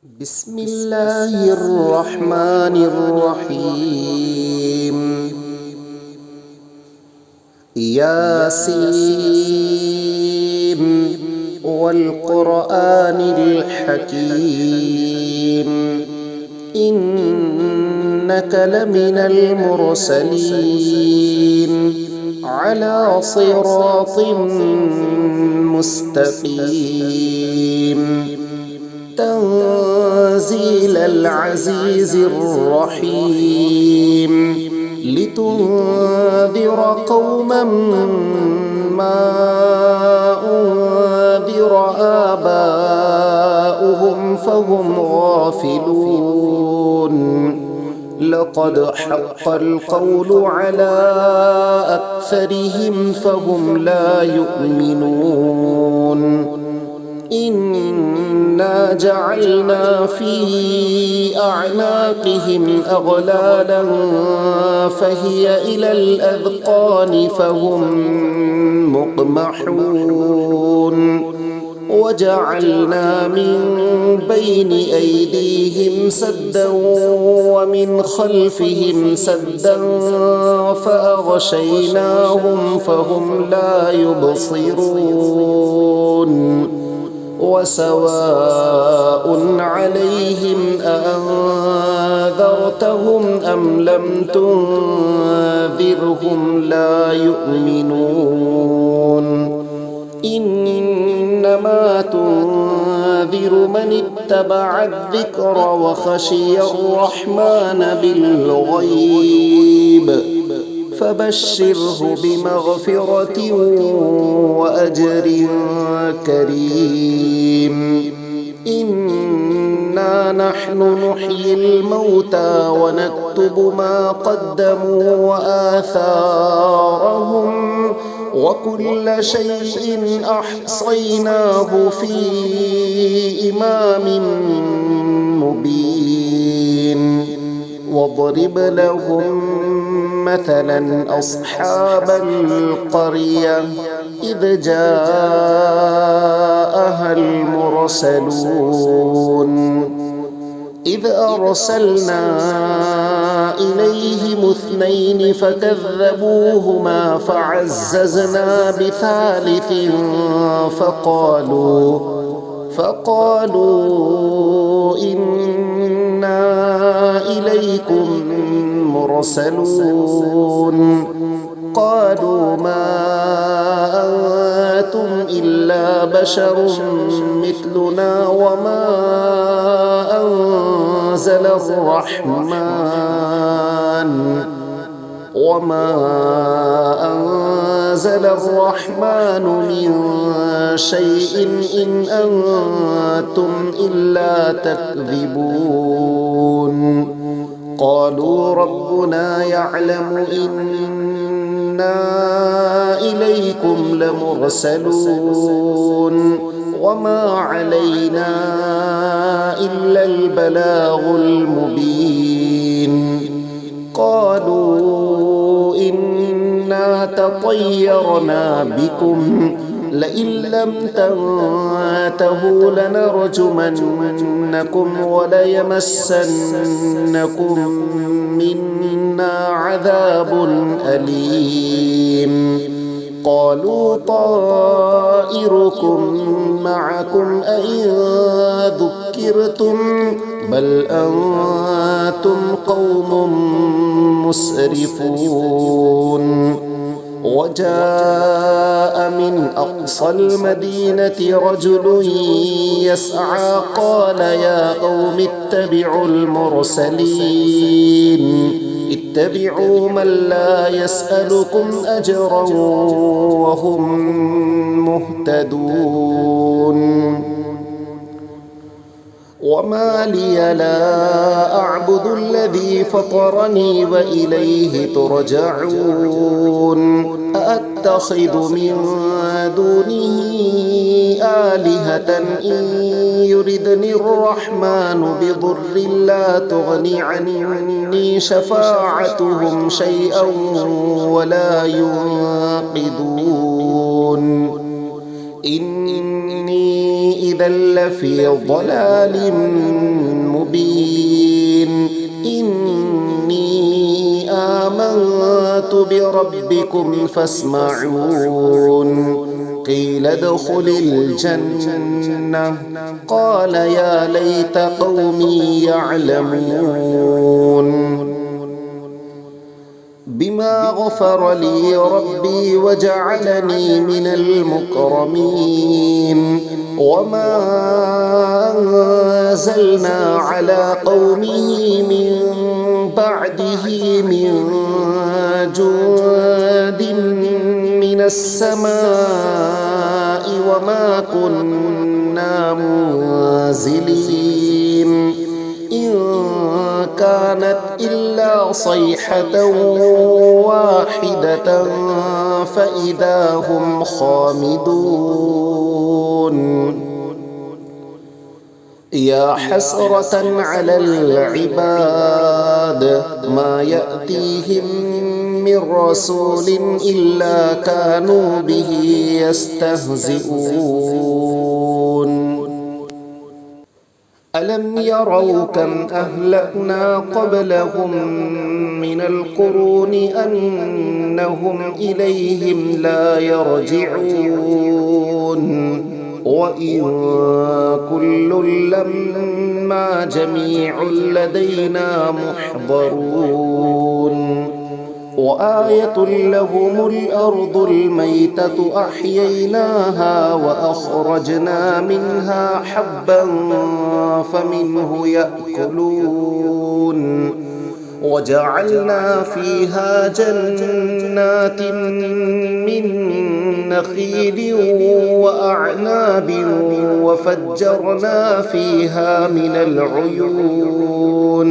بسم الله الرحمن الرحيم. ياسين والقرآن الحكيم إنك لمن المرسلين على صراط مستقيم تنزيل العزيز الرحيم لتنذر قوما ما أنذر آباؤهم فهم غافلون لقد حق القول على أكثرهم فهم لا يؤمنون إنا جعلنا في أعناقهم أغلالا فهي إلى الأذقان فهم مقمحون وجعلنا من بين أيديهم سدا ومن خلفهم سدا فأغشيناهم فهم لا يبصرون وسواء عليهم أأنذرتهم أم لم تنذرهم لا يؤمنون إنما تنذر من اتبع الذكر وخشي الرحمن بالغيب فبشره بمغفرة وأجر كريم إنا نحن نحيي الموتى ونكتب ما قدموا وآثارهم وكل شيء أحصيناه في إمام مبين واضرب لهم مثلا أصحاب القرية إذ جاءها المرسلون إذ أرسلنا إليهم اثنين فكذبوهما فعززنا بثالث فقالوا إنا إليكم مرسلون قالوا ما أنتم إلا بشر مثلنا وما أنزل الرحمن من شيء إن أنتم إلا تكذبون قالوا ربنا يعلم إنا إليكم لمرسلون وما علينا إلا البلاغ المبين قالوا إنا تطيرنا بكم لئن لم تنتهوا لنرجمنكم وليمسنكم منا عذاب أليم قالوا طائركم معكم أئن ذكرتم بل أنتم قوم مسرفون وجاء من أقصى المدينة رجل يسعى قال يا قوم اتبعوا المرسلين اتبعوا من لا يسألكم أجرا وهم مهتدون وما لي لا أعبد الذي فطرني وإليه ترجعون أأتخذ من دونه آلهة إن يردني الرحمن بضر لا تغني عني شفاعتهم شيئا ولا ينقذون إني إذا لفي ضلال مبين إني آمنت بربكم فاسمعون قيل ادخل الجنة قال يا ليت قومي يعلمون بما غفر لي ربي وجعلني من المكرمين وما أنزلنا على قومه من بعده من جند من السماء وما كنا منزلين إن كانت إلا صيحة واحدة فإذا هم خامدون يا حسرة على العباد ما يأتيهم من رسول إلا كانوا به يستهزئون ألم يروا كم أهلكنا قبلهم من القرون أنهم إليهم لا يرجعون وإن كل لما جميع لدينا محضرون وآية لهم الأرض الميتة أحييناها وأخرجنا منها حبا فمنه يأكلون وجعلنا فيها جنات من نخيل وأعناب وفجرنا فيها من العيون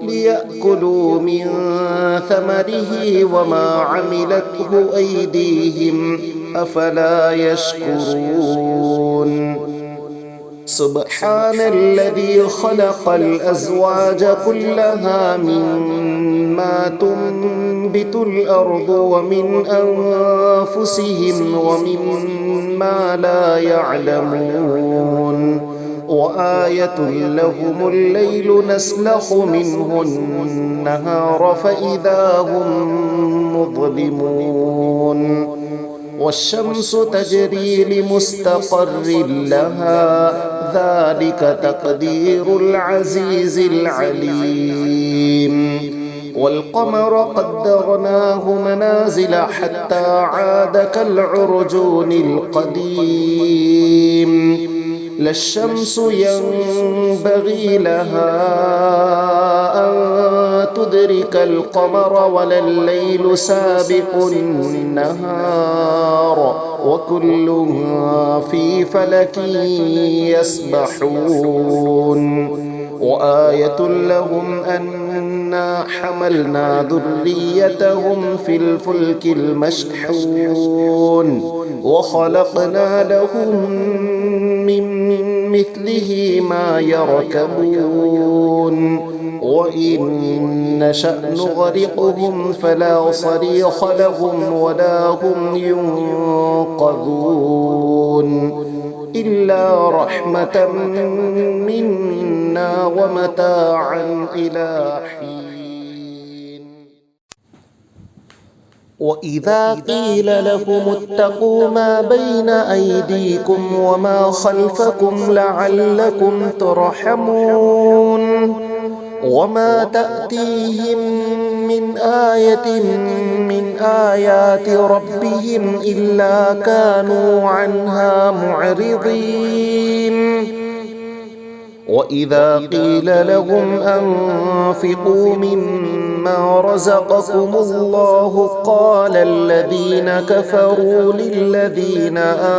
ليأكلوا من ثمره وما عملته أيديهم أفلا يشكرون سبحان الذي خلق الأزواج كلها مما تنبت الأرض ومن أنفسهم ومما لا يعلمون وآية لهم الليل نسلخ منه النهار فإذا هم مظلمون والشمس تجري لمستقر لها ذلك تقدير العزيز العليم والقمر قدرناه منازل حتى عاد كالعرجون القديم لا الشمس ينبغي لها أن تدرك القمر ولا الليل سابق النهار وكل في فلك يسبحون وآية لهم أنا حملنا ذريتهم في الفلك المشحون وخلقنا لهم من مثله ما يركبون وإن نشأ نغرقهم فلا صريخ لهم ولا هم ينقذون إلا رحمة منا ومتاعا إلى حين وإذا قيل لهم اتقوا ما بين أيديكم وما خلفكم لعلكم ترحمون وما تأتيهم من آية من آيات ربهم إلا كانوا عنها معرضين وإذا قيل لهم أنفقوا مما رزقكم الله قال الذين كفروا للذين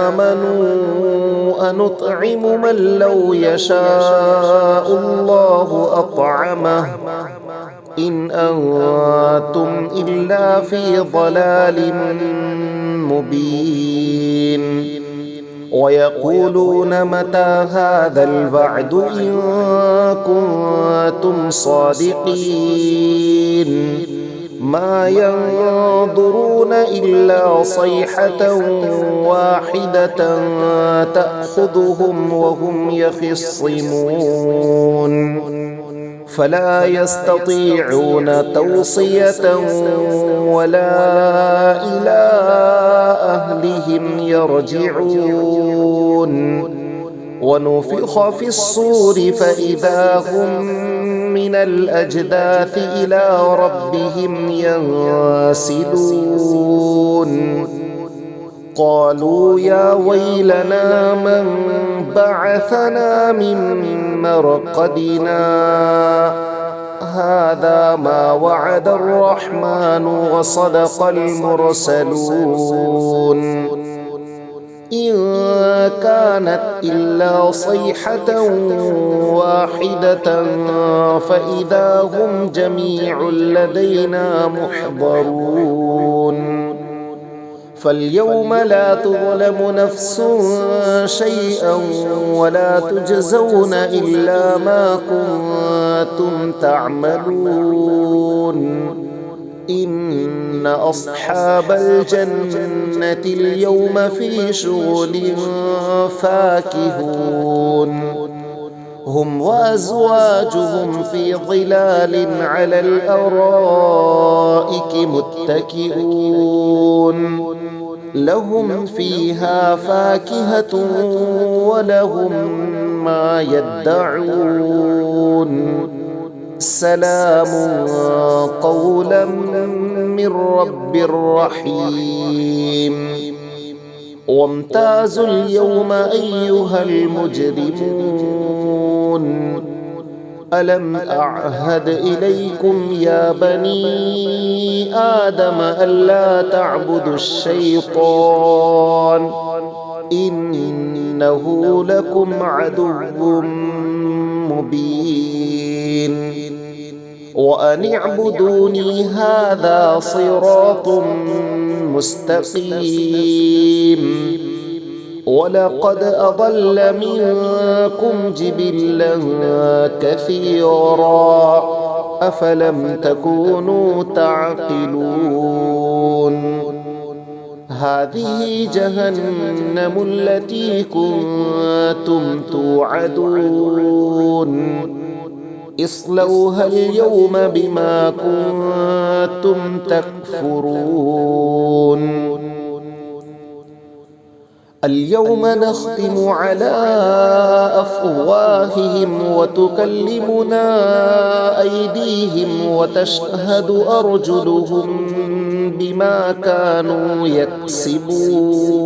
آمنوا أنطعم من لو يشاء الله أطعمه إن أنتم إلا في ضلال مبين ويقولون متى هذا الوعد إن كنتم صادقين ما ينظرون إلا صيحة واحدة تأخذهم وهم يخصمون فلا يستطيعون توصية ولا إلى أهلهم يرجعون ونفخ في الصور فإذا هم من الأجداث إلى ربهم ينسلون قالوا يا ويلنا من بعثنا من مرقدنا هذا ما وعد الرحمن وصدق المرسلون إن كانت إلا صيحة واحدة فإذا هم جميع لدينا محضرون فاليوم لا تظلم نفس شيئا ولا تجزون إلا ما كنتم تعملون إن أصحاب الجنة اليوم في شغل فاكهون هم وأزواجهم في ظلال على الأرائك متكئون لهم فيها فاكهة ولهم ما يدعون سلام قولا من رب رحيم وامتازوا اليوم أيها المجرمون ألم أعهد إليكم يا بني آدم ألا تعبدوا الشيطان إنه لكم عدو مبين وأن اعبدوني هذا صراط مستقيم ولقد أضل منكم جبلا كثيرا أفلم تكونوا تعقلون هذه جهنم التي كنتم توعدون اصلوها اليوم بما كنتم تكفرون اليوم نختم على أفواههم وتكلمنا أيديهم وتشهد أرجلهم بما كانوا يكسبون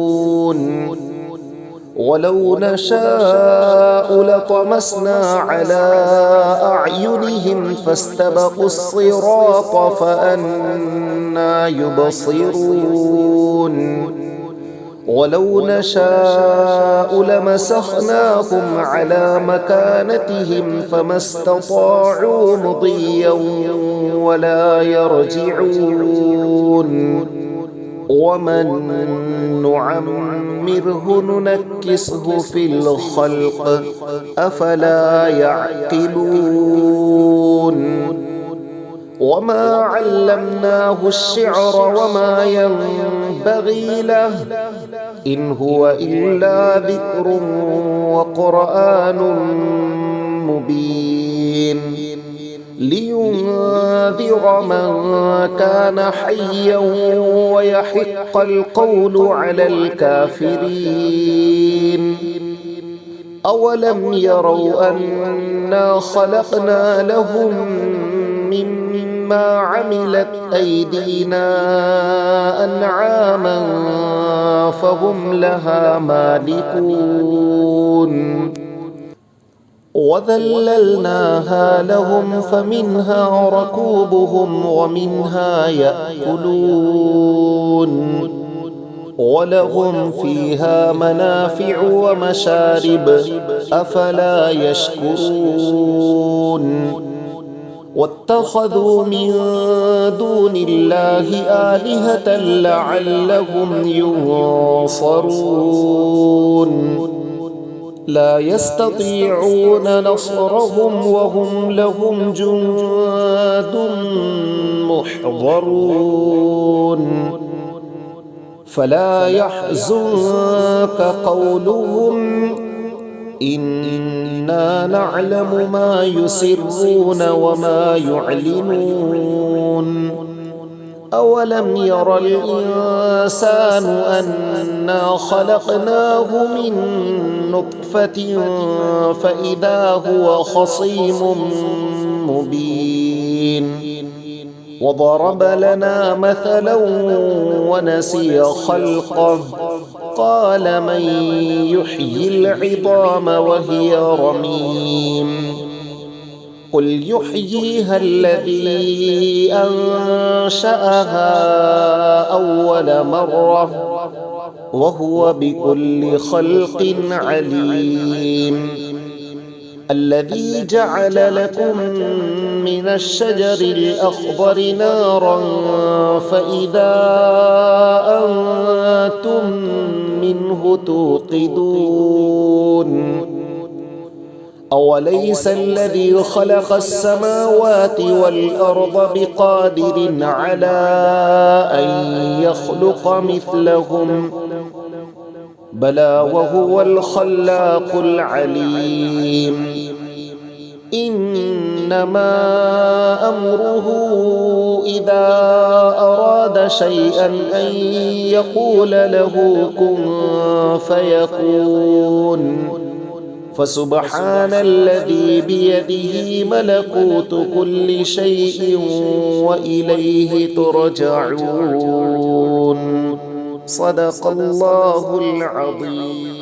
ولو نشاء لطمسنا على أعينهم فاستبقوا الصراط فأنى يبصرون ولو نشاء لمسخناهم على مكانتهم فما استطاعوا مضيا ولا يرجعون ومن نعمره ننكسه في الخلق أفلا يعقلون وما علمناه الشعر وما ينبغي له إن هو إلا ذكر وقرآن مبين لينذر من كان حيا ويحق القول على الكافرين أولم يروا أنا خلقنا لهم مما عملت أيدينا أنعاما فهم لها مالكون وذللناها لهم فمنها ركوبهم ومنها يأكلون ولهم فيها منافع ومشارب أفلا يشكرون واتخذوا من دون الله آلهة لعلهم ينصرون لا يستطيعون نصرهم وهم لهم جند محضرون فلا يحزنك قولهم إنا نعلم ما يسرون وما يعلنون أولم ير الإنسان أنا خلقناه من نطفة فإذا هو خصيم مبين وضرب لنا مثلا ونسي خلقه قال من يحيي العظام وهي رميم قل يحييها الذي أنشأها أول مرة وهو بكل خلق عليم الذي جعل لكم من الشجر الأخضر نارا فإذا أنتم منه توقدون أوليس الذي خلق السماوات والأرض بقادر على أن يخلق مثلهم بلى وهو الخلاق العليم إنما أمره إذا أراد شيئا أن يقول له كن فيكون فسبحان الذي بيده ملكوت كل شيء وإليه ترجعون صدق الله العظيم.